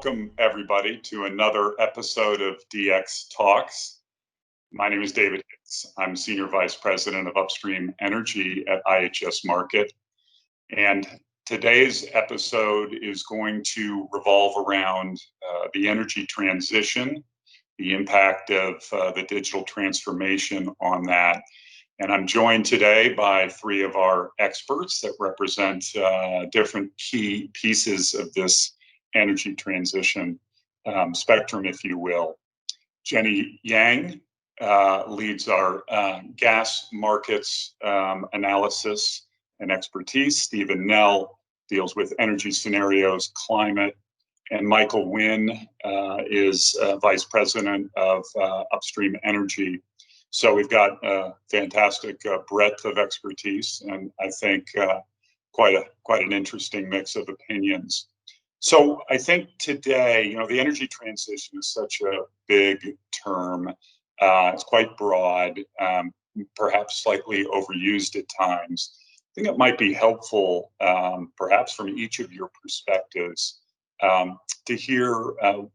welcome everybody to another episode of DX Talks. My name is David Hicks. I'm Senior Vice President of Upstream Energy at IHS Markit. And today's episode is going to revolve around the energy transition, the impact of the digital transformation on that. And I'm joined today by three of our experts that represent different key pieces of this energy transition spectrum, if you will. Jenny Yang leads our gas markets analysis and expertise. Stephen Nell deals with energy scenarios, climate, and Michael Wynn is Vice President of Upstream Energy. So we've got a fantastic breadth of expertise, and I think quite an interesting mix of opinions. So I think today, the energy transition is such a big term. It's quite broad, perhaps slightly overused at times. I think it might be helpful, perhaps from each of your perspectives, to hear how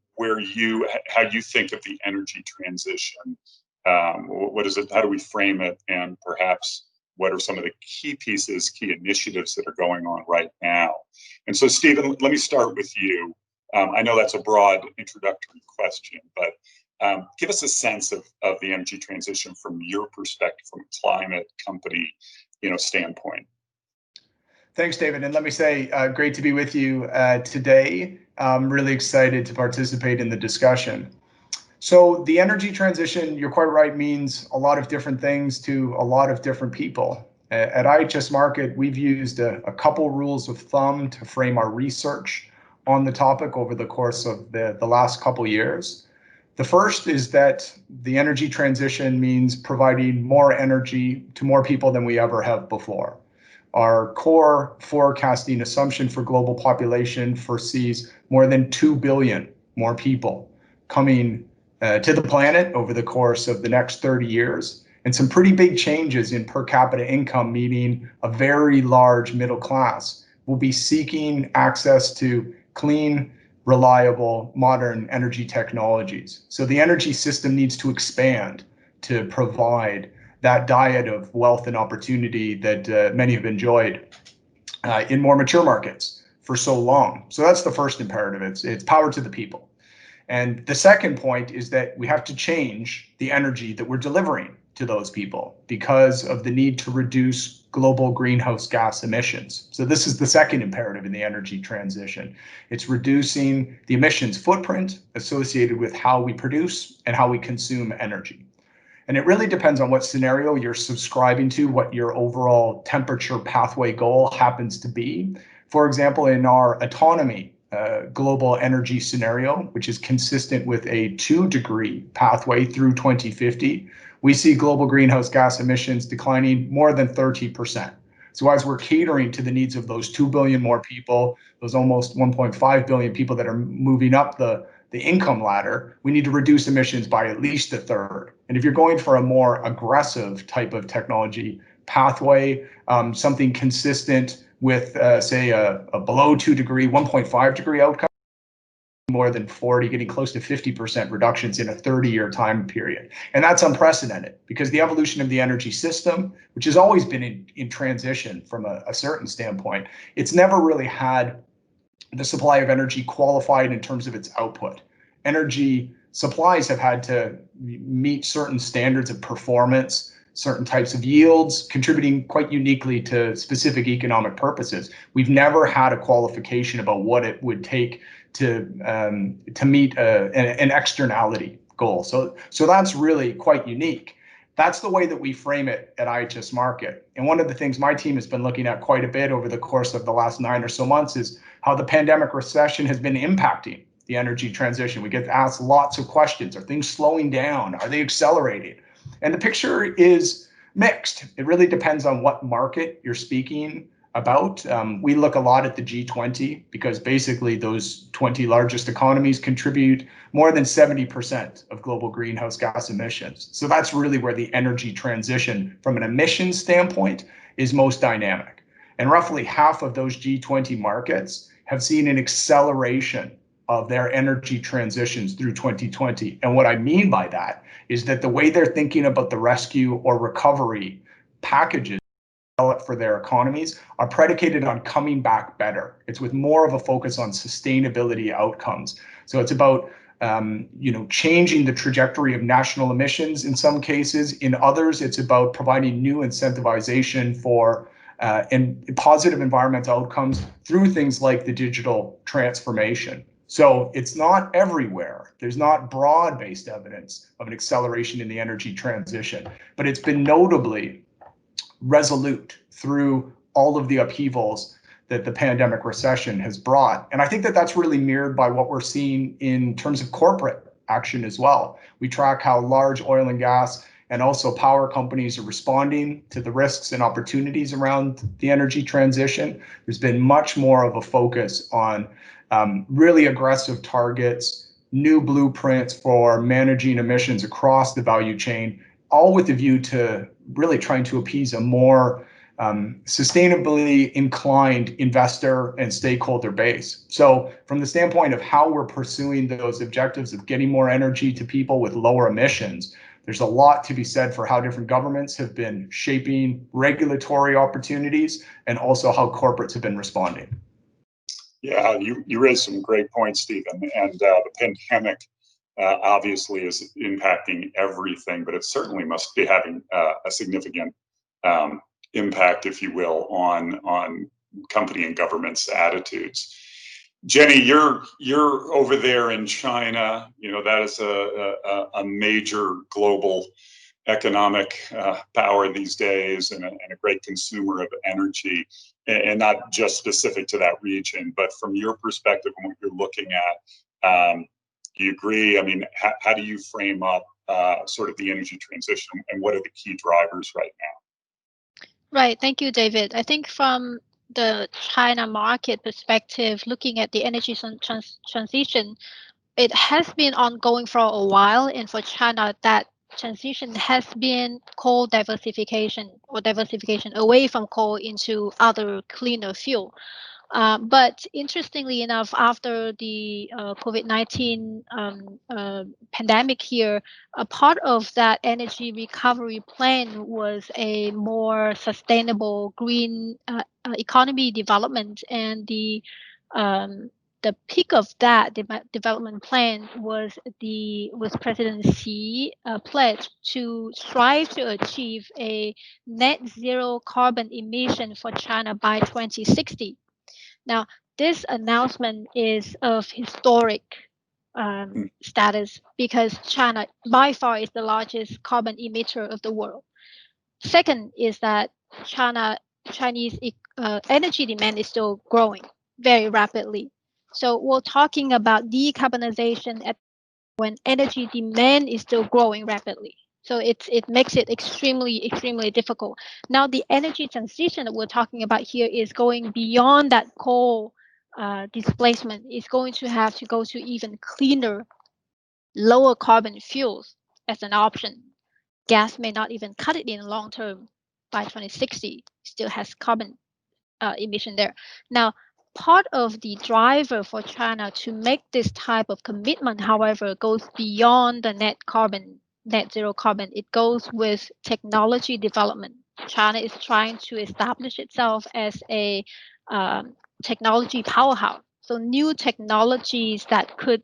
you think of the energy transition. What is it? How do we frame it? And perhaps what are some of the key pieces, key initiatives that are going on right now? And so, Stephen, let me start with you. I know that's a broad introductory question, but give us a sense of the energy transition from your perspective, from a climate company, standpoint. Thanks, David. And let me say, great to be with you today. I'm really excited to participate in the discussion. So the energy transition, you're quite right, means a lot of different things to a lot of different people. At IHS Markit, we've used a couple rules of thumb to frame our research on the topic over the course of the last couple years. The first is that the energy transition means providing more energy to more people than we ever have before. Our core forecasting assumption for global population foresees more than 2 billion more people coming to the planet over the course of the next 30 years, and some pretty big changes in per capita income, meaning a very large middle class will be seeking access to clean, reliable, modern energy technologies. So the energy system needs to expand to provide that diet of wealth and opportunity that many have enjoyed in more mature markets for so long. So that's the first imperative. It's power to the people. And the second point is that we have to change the energy that we're delivering to those people because of the need to reduce global greenhouse gas emissions. So this is the second imperative in the energy transition. It's reducing the emissions footprint associated with how we produce and how we consume energy. And it really depends on what scenario you're subscribing to, what your overall temperature pathway goal happens to be. For example, in our autonomy global energy scenario, which is consistent with a 2-degree pathway through 2050, we see global greenhouse gas emissions declining more than 30%. So as we're catering to the needs of those 2 billion more people, those almost 1.5 billion people that are moving up the income ladder, we need to reduce emissions by at least a third. And if you're going for a more aggressive type of technology pathway, something consistent with, say, a below 2-degree, 1.5-degree outcome, more than 40, getting close to 50% reductions in a 30-year time period. And that's unprecedented because the evolution of the energy system, which has always been in transition from a certain standpoint, it's never really had the supply of energy qualified in terms of its output. Energy supplies have had to meet certain standards of performance, certain types of yields, contributing quite uniquely to specific economic purposes. We've never had a qualification about what it would take to meet an externality goal. So that's really quite unique. That's the way that we frame it at IHS Markit. And one of the things my team has been looking at quite a bit over the course of the last 9 or so months is how the pandemic recession has been impacting the energy transition. We get asked lots of questions. Are things slowing down? Are they accelerating? And the picture is mixed. It really depends on what market you're speaking about. We look a lot at the G20 because basically those 20 largest economies contribute more than 70% of global greenhouse gas emissions. So that's really where the energy transition from an emissions standpoint is most dynamic. And roughly half of those G20 markets have seen an acceleration of their energy transitions through 2020. And what I mean by that is that the way they're thinking about the rescue or recovery packages developed for their economies are predicated on coming back better. It's with more of a focus on sustainability outcomes. So it's about changing the trajectory of national emissions in some cases. In others, it's about providing new incentivization for and positive environmental outcomes through things like the digital transformation. So it's not everywhere. There's not broad-based evidence of an acceleration in the energy transition, but it's been notably resolute through all of the upheavals that the pandemic recession has brought. And I think that that's really mirrored by what we're seeing in terms of corporate action as well. We track how large oil and gas and also power companies are responding to the risks and opportunities around the energy transition. There's been much more of a focus on really aggressive targets, new blueprints for managing emissions across the value chain, all with a view to really trying to appease a more sustainably inclined investor and stakeholder base. So from the standpoint of how we're pursuing those objectives of getting more energy to people with lower emissions, there's a lot to be said for how different governments have been shaping regulatory opportunities and also how corporates have been responding. Yeah, you raised some great points, Stephen, and the pandemic obviously is impacting everything, but it certainly must be having a significant impact, if you will, on company and government's attitudes. Jenny, you're over there in China. You know, that is a major global economic power these days, and a great consumer of energy, and not just specific to that region, but from your perspective and what you're looking at. Do you agree? I mean, how do you frame up sort of the energy transition, and what are the key drivers right now? Right. Thank you, David. I think from the China market perspective, looking at the energy transition, it has been ongoing for a while. And for China, that transition has been coal diversification or diversification away from coal into other cleaner fuel. But interestingly enough, after the COVID-19 pandemic here, a part of that energy recovery plan was a more sustainable green economy development. And the peak of that development plan was President Xi pledge to strive to achieve a net zero carbon emission for China by 2060. Now, this announcement is of historic status because China by far is the largest carbon emitter of the world. Second is that Chinese energy demand is still growing very rapidly. So we're talking about decarbonization when energy demand is still growing rapidly. So it makes it extremely difficult. Now the energy transition that we're talking about here is going beyond that coal displacement. It's going to have to go to even cleaner, lower carbon fuels as an option. Gas may not even cut it in the long term. By 2060, still has carbon emission there. Now, part of the driver for China to make this type of commitment, however, goes beyond the net zero carbon. It goes with technology development. China is trying to establish itself as a technology powerhouse. So new technologies that could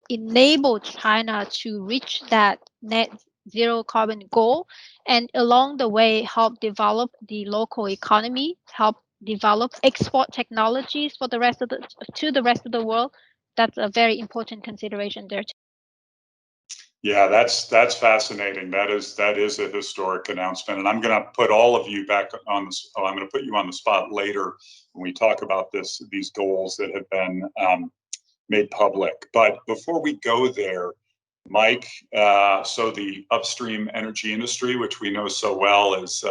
enable China to reach that net zero carbon goal, and along the way help develop the local economy, help develop export technologies for the rest of the world. That's a very important consideration there too. Yeah, that's fascinating. That is a historic announcement, and I'm going to put all of you back on this. I'm going to put you on the spot later when we talk about these goals that have been made public. But before we go there, Mike, so the upstream energy industry, which we know so well, has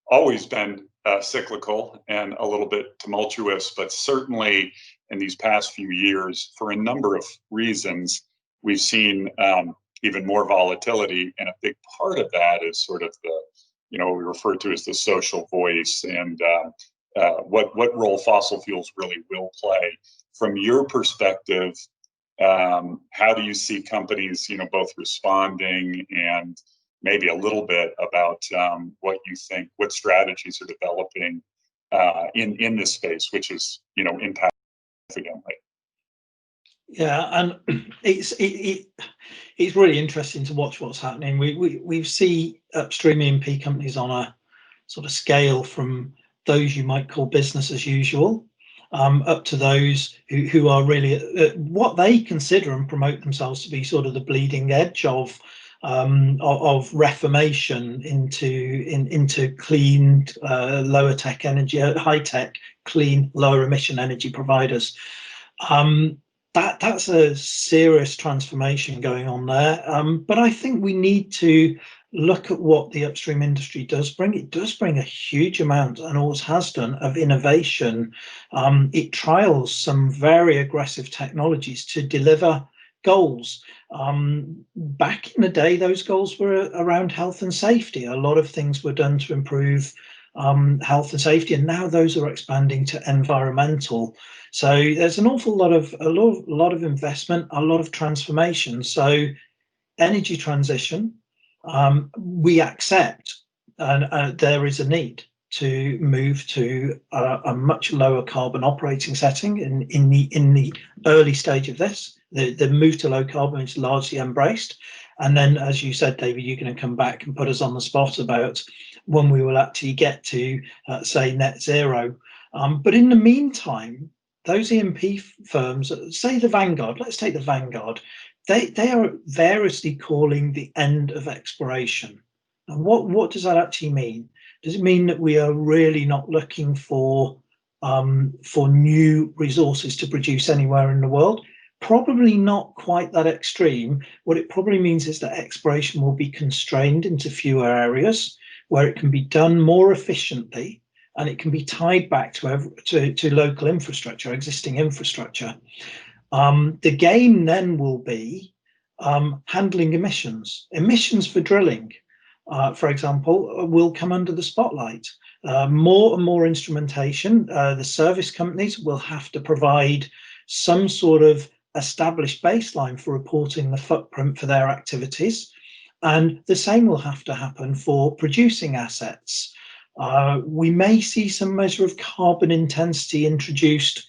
always been cyclical and a little bit tumultuous, but certainly in these past few years, for a number of reasons, we've seen even more volatility. And a big part of that is sort of what we refer to as the social voice, and what role fossil fuels really will play. From your perspective, How do you see companies, both responding and maybe a little bit about what you think, what strategies are developing in this space, which is, impacting significantly? Yeah, and it's really interesting to watch what's happening. We see upstream E&P companies on a sort of scale from those you might call business as usual, up to those who are really what they consider and promote themselves to be sort of the bleeding edge of reformation into clean, lower tech energy, high tech, clean, lower emission energy providers. That's a serious transformation going on there. But I think we need to look at what the upstream industry does bring. It does bring a huge amount, and always has done, of innovation. It trials some very aggressive technologies to deliver goals. Back in the day, those goals were around health and safety. A lot of things were done to improve health and safety, and now those are expanding to environmental. So there's an awful lot of investment, a lot of transformation. So energy transition, we accept, and there is a need to move to a much lower carbon operating setting in the early stage of this. The move to low carbon is largely embraced, and then, as you said, David, you're going to come back and put us on the spot about when we will actually get to say net zero. But in the meantime, those E&P firms, say the Vanguard, let's take the Vanguard, they are variously calling the end of exploration. And what does that actually mean? Does it mean that we are really not looking for new resources to produce anywhere in the world? Probably not quite that extreme. What it probably means is that exploration will be constrained into fewer areas where it can be done more efficiently, and it can be tied back to local infrastructure, existing infrastructure. The game then will be handling emissions. Emissions for drilling, for example, will come under the spotlight. More and more instrumentation. The service companies will have to provide some sort of established baseline for reporting the footprint for their activities. And the same will have to happen for producing assets. We may see some measure of carbon intensity introduced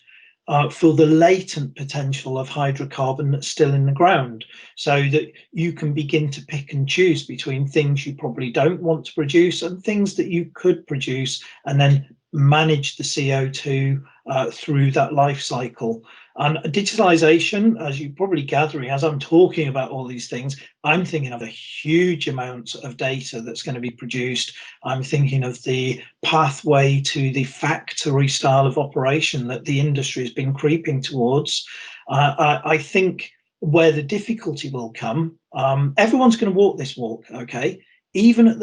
for the latent potential of hydrocarbon that's still in the ground, so that you can begin to pick and choose between things you probably don't want to produce and things that you could produce, and then manage the CO2 through that life cycle. And digitalization, as you're probably gathering, as I'm talking about all these things, I'm thinking of a huge amount of data that's going to be produced. I'm thinking of the pathway to the factory style of operation that the industry has been creeping towards. I think where the difficulty will come, everyone's going to walk this walk, okay? Even at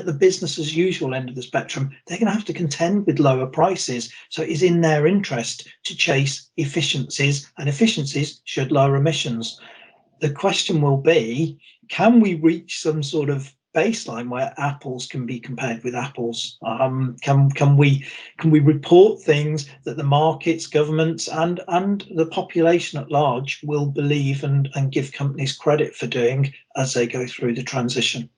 the business as usual end of the spectrum, they're going to have to contend with lower prices. So it is in their interest to chase efficiencies, and efficiencies should lower emissions. The question will be, can we reach some sort of baseline where apples can be compared with apples? Can we report things that the markets, governments, and the population at large will believe and give companies credit for doing as they go through the transition?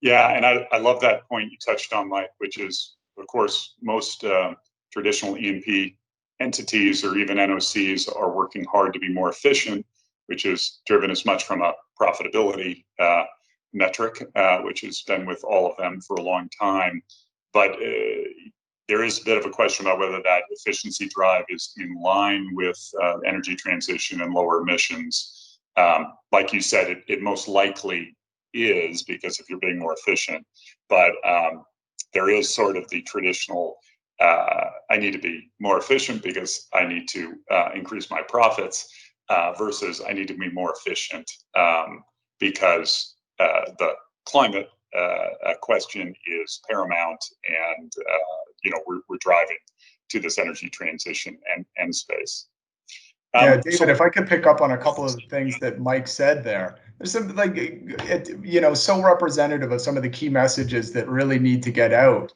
Yeah, and I love that point you touched on, Mike, which is, of course, most traditional E&P entities or even NOCs are working hard to be more efficient, which is driven as much from a profitability metric, which has been with all of them for a long time. But there is a bit of a question about whether that efficiency drive is in line with energy transition and lower emissions. Like you said, it most likely is, because if you're being more efficient, but there is sort of the traditional I need to be more efficient because I need to increase my profits versus I need to be more efficient because the climate question is paramount, and we're driving to this energy transition and space. Yeah, David, if I could pick up on a couple of things that Mike said there. There's something like, so representative of some of the key messages that really need to get out.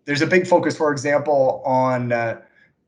There's a big focus, for example, on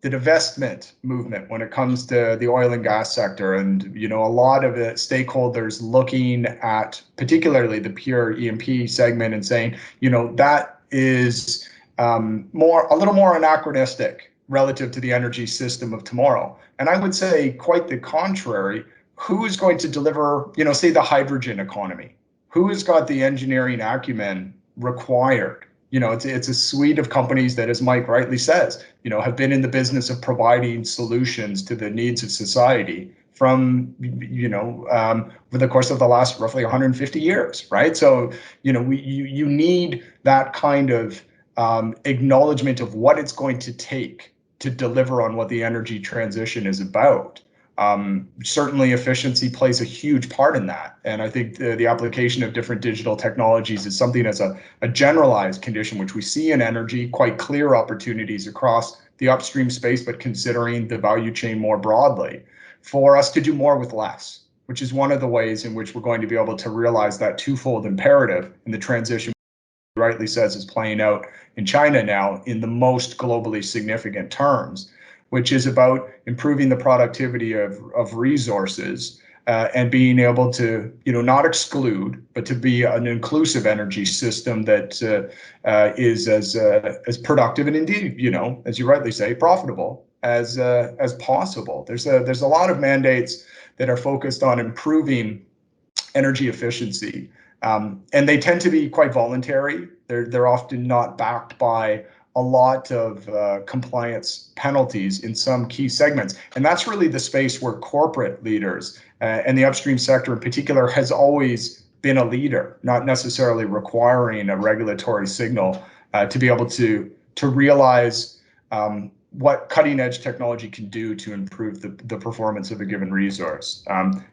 the divestment movement when it comes to the oil and gas sector, and a lot of the stakeholders looking at particularly the pure E&P segment and saying, that is a little more anachronistic relative to the energy system of tomorrow. And I would say quite the contrary. Who's going to deliver, say the hydrogen economy? Who has got the engineering acumen required? It's a suite of companies that, as Mike rightly says, have been in the business of providing solutions to the needs of society from, over the course of the last roughly 150 years, right? So, you need that kind of acknowledgement of what it's going to take to deliver on what the energy transition is about. Certainly efficiency plays a huge part in that. And I think the application of different digital technologies is something as a generalized condition, which we see in energy, quite clear opportunities across the upstream space, but considering the value chain more broadly, for us to do more with less, which is one of the ways in which we're going to be able to realize that twofold imperative in the transition, rightly says, is playing out in China now in the most globally significant terms, which is about improving the productivity of resources and being able to, not exclude, but to be an inclusive energy system that is as productive and indeed, as you rightly say, profitable as possible. There's a lot of mandates that are focused on improving energy efficiency, and they tend to be quite voluntary. They're often not backed by a lot of compliance penalties in some key segments. And that's really the space where corporate leaders and the upstream sector in particular has always been a leader, not necessarily requiring a regulatory signal to be able to realize what cutting edge technology can do to improve the performance of a given resource.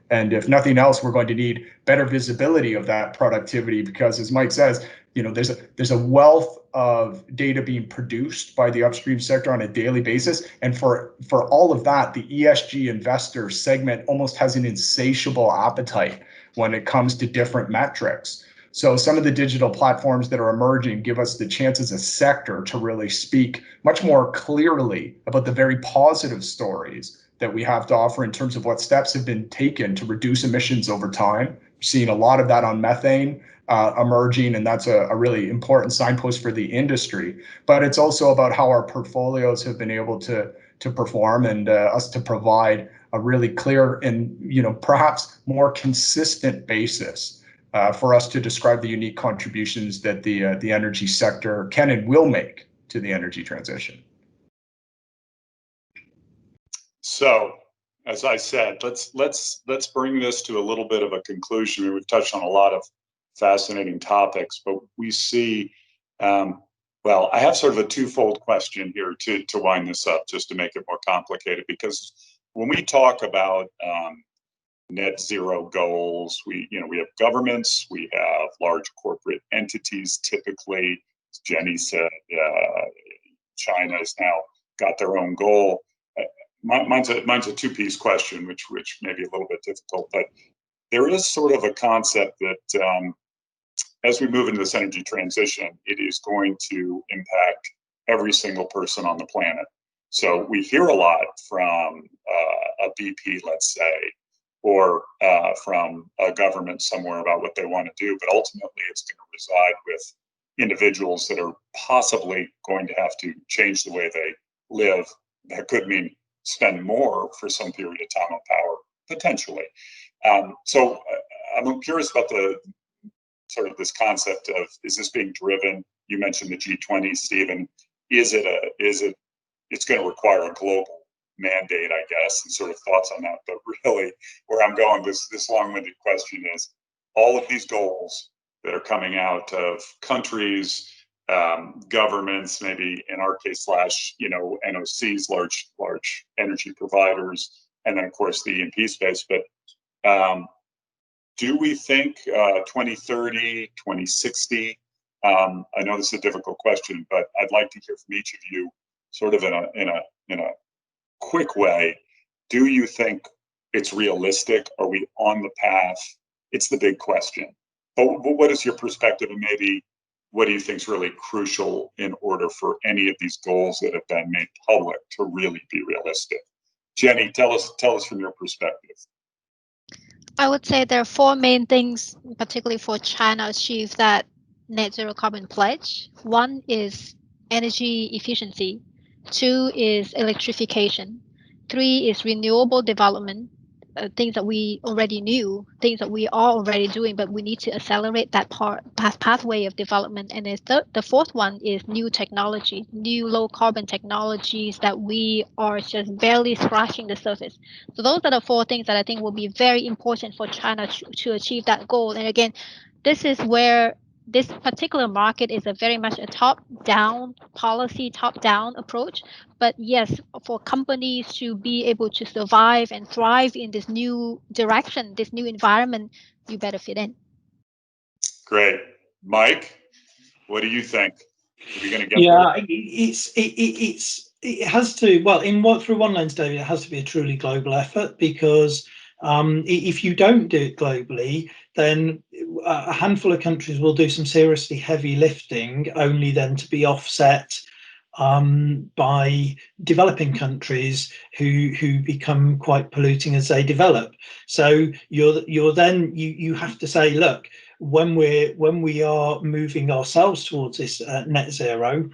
And if nothing else, we're going to need better visibility of that productivity because, as Mike says, there's a wealth of data being produced by the upstream sector on a daily basis. And for all of that, the ESG investor segment almost has an insatiable appetite when it comes to different metrics. So some of the digital platforms that are emerging give us the chance as a sector to really speak much more clearly about the very positive stories that we have to offer in terms of what steps have been taken to reduce emissions over time. We're seeing a lot of that on methane emerging, and that's a really important signpost for the industry. But it's also about how our portfolios have been able to perform and us to provide a really clear and perhaps more consistent basis for us to describe the unique contributions that the energy sector can and will make to the energy transition. So, as I said, let's bring this to a little bit of a conclusion. I mean, we've touched on a lot of fascinating topics, but we see, well, I have sort of a twofold question here to wind this up, just to make it more complicated, because when we talk about net zero goals, we have governments, we have large corporate entities. Typically, as Jenny said, China has now got their own goal. Mine's a two-piece question, which may be a little bit difficult, but there is sort of a concept that as we move into this energy transition, it is going to impact every single person on the planet. So we hear a lot from a BP, let's say, or from a government somewhere about what they want to do, but ultimately it's going to reside with individuals that are possibly going to have to change the way they live. That could mean spend more for some period of time on power, potentially. So I'm curious about the sort of this concept of, is this being driven? You mentioned the G20, Stephen. It's going to require a global mandate, I guess, and sort of thoughts on that. But really, where I'm going, this long-winded question is, all of these goals that are coming out of countries, governments, maybe in our case, NOCs, large energy providers, and then of course the E&P space. But do we think 2030, 2060? I know this is a difficult question, but I'd like to hear from each of you, sort of in a quick way. Do you think it's realistic? Are we on the path? It's the big question. But what is your perspective, and maybe what do you think is really crucial in order for any of these goals that have been made public to really be realistic? Jenny, tell us from your perspective. I would say there are four main things, particularly for China, achieve that net zero carbon pledge. One is energy efficiency. Two is electrification. Three is renewable development, things that we already knew, things that we are already doing, but we need to accelerate that pathway of development. And the fourth one is new technology, new low carbon technologies that we are just barely scratching the surface. So those are the four things that I think will be very important for China to achieve that goal. And again, this is where this particular market is a very much a top-down policy, top-down approach. But yes, for companies to be able to survive and thrive in this new direction, this new environment, you better fit in. Great. Mike, what do you think? Are we going to get there? It has to, well, through one lens, David, it has to be a truly global effort, because if you don't do it globally, then a handful of countries will do some seriously heavy lifting, only then to be offset by developing countries who become quite polluting as they develop. So you have to say, look, when we are moving ourselves towards this net zero,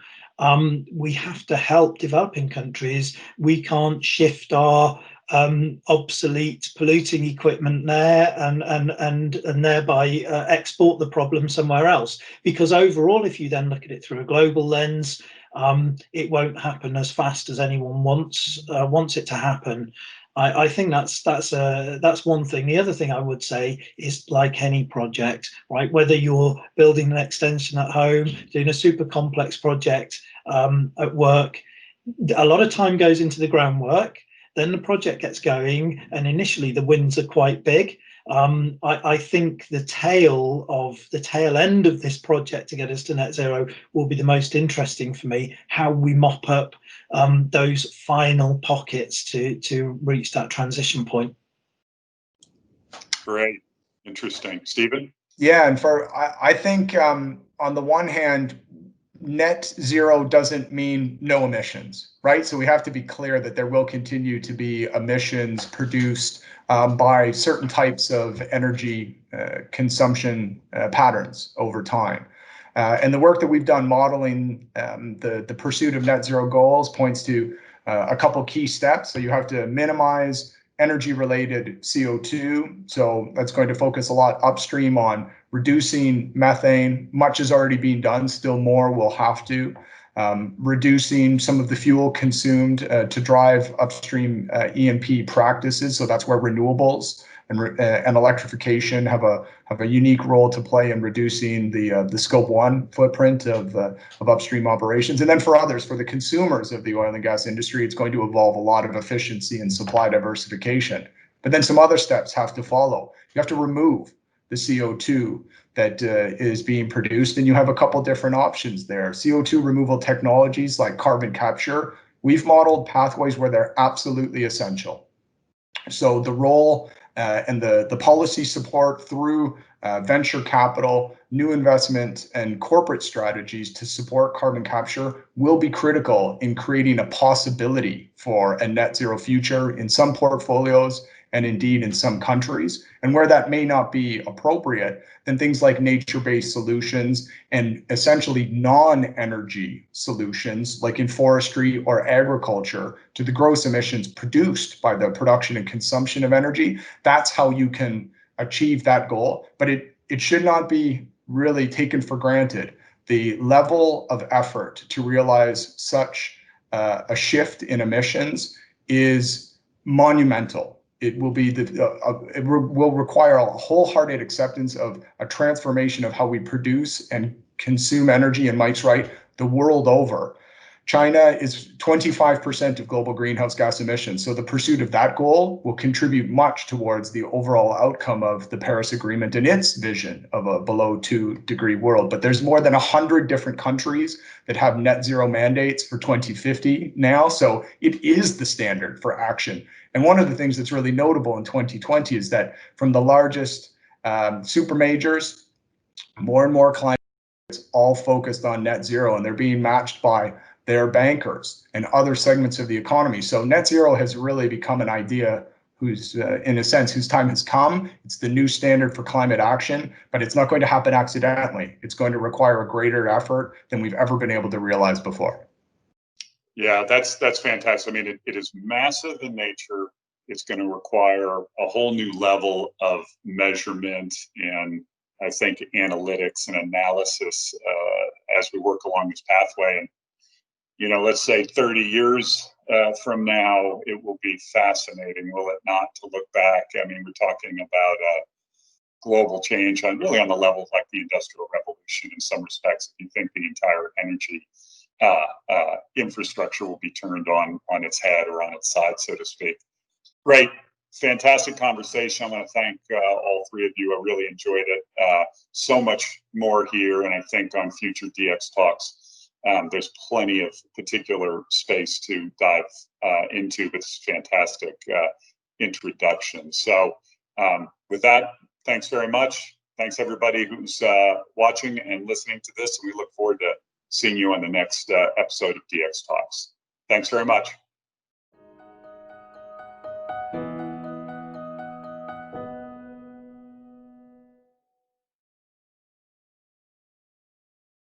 we have to help developing countries. We can't shift our obsolete polluting equipment there and thereby export the problem somewhere else, because overall, if you then look at it through a global lens, it won't happen as fast as anyone wants it to happen. I think that's one thing. The other thing I would say is, like any project, right? Whether you're building an extension at home, doing a super complex project at work, a lot of time goes into the groundwork. Then the project gets going, and initially the wins are quite big. I think the tail end of this project to get us to net zero will be the most interesting for me. How we mop up those final pockets to reach that transition point. Great, interesting, Stephen. Yeah, and I think on the one hand, net zero doesn't mean no emissions, right? So we have to be clear that there will continue to be emissions produced by certain types of energy consumption patterns over time. And the work that we've done modeling the pursuit of net zero goals points to a couple key steps. So you have to minimize energy-related CO2. So that's going to focus a lot upstream on reducing methane. Much is already being done, still more will have to. Reducing some of the fuel consumed to drive upstream E&P practices. So that's where renewables and electrification have a unique role to play in reducing the scope 1 footprint of upstream operations. And then for others, for the consumers of the oil and gas industry, it's going to involve a lot of efficiency and supply diversification. But then some other steps have to follow. You have to remove the CO2 that is being produced, and you have a couple different options there. CO2 removal technologies like carbon capture, we've modeled pathways where they're absolutely essential. So the role and the policy support through venture capital, new investment, and corporate strategies to support carbon capture will be critical in creating a possibility for a net zero future in some portfolios and indeed in some countries. And where that may not be appropriate, then things like nature-based solutions and essentially non-energy solutions, like in forestry or agriculture, to the gross emissions produced by the production and consumption of energy, that's how you can achieve that goal. But it should not be really taken for granted. The level of effort to realize such a shift in emissions is monumental. It will be it will require a wholehearted acceptance of a transformation of how we produce and consume energy. And Mike's right, the world over. China is 25% of global greenhouse gas emissions. So the pursuit of that goal will contribute much towards the overall outcome of the Paris Agreement and its vision of a below 2-degree world. But there's more than 100 different countries that have net zero mandates for 2050 now. So it is the standard for action. And one of the things that's really notable in 2020 is that from the largest super majors, more and more clients all focused on net zero, and they're being matched by their bankers and other segments of the economy. So net zero has really become an idea whose, in a sense, whose time has come. It's the new standard for climate action, but it's not going to happen accidentally. It's going to require a greater effort than we've ever been able to realize before. Yeah, that's fantastic. I mean, it is massive in nature. It's going to require a whole new level of measurement and, I think, analytics and analysis as we work along this pathway. And, you know, let's say 30 years from now, it will be fascinating, will it not, to look back? I mean, we're talking about global change on really on the level of like the Industrial Revolution in some respects. If you think the entire energy infrastructure will be turned on its head or on its side, so to speak. Great, fantastic conversation. I want to thank all three of you. I really enjoyed it. So much more here, and I think on future DX talks, there's plenty of particular space to dive into, but it's a fantastic introduction. So with that, thanks very much. Thanks everybody who's watching and listening to this, and we look forward to seeing you on the next episode of DX Talks. Thanks very much.